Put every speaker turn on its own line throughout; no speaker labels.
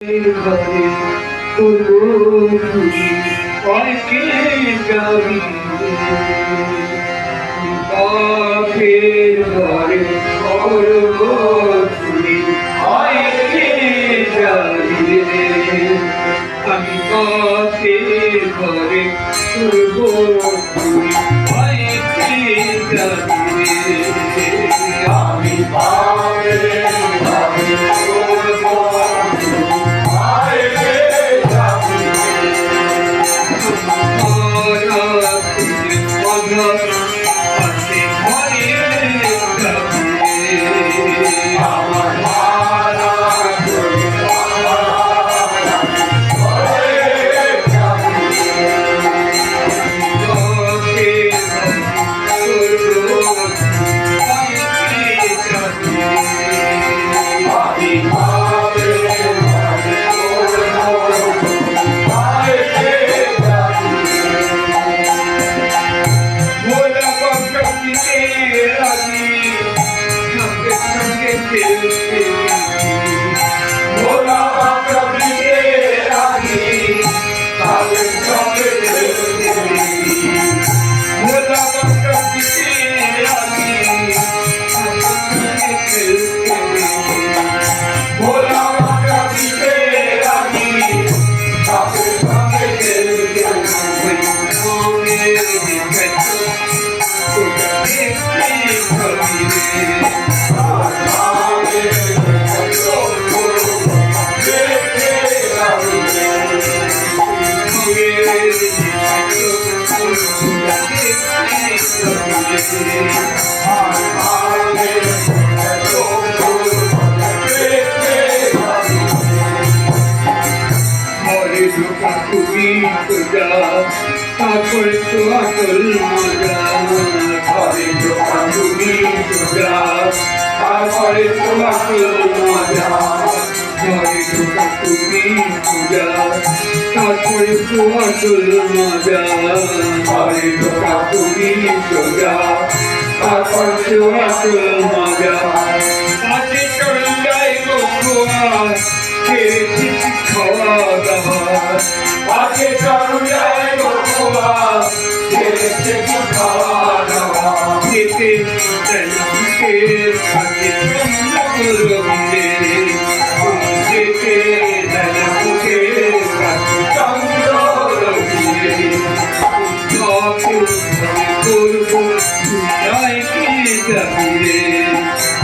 ঘরে অনেকে যাবি বাপের ঘরে অনেকে যাবি আমি বাপের ঘরে অনেকে যাবি আমি বাপের ঘরে তারপরে তো আসল মজা ঘরে ঢোকা তুমি সোজা তারপরে তো আসল মজা ঘরে ঢোকা তুমি সোজা তারপরে তো আসল মজা ঘরে ঢোকা তুমি সোজা তারপরে তো আসল মজা পাশে চড়াই গোয়া খেয়েছি খাওয়া দাওয়া পাশে চড়াই গোয়া খেয়েছি খাওয়া দাওয়া খেতে চলতে থাকে রঙে খেতে চলতে থাকে চন্দ্র রঙে করবো যাই কি যাবে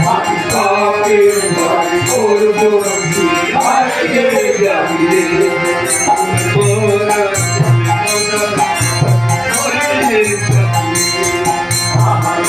আমি পাপের ভয় করবো যাবে আমার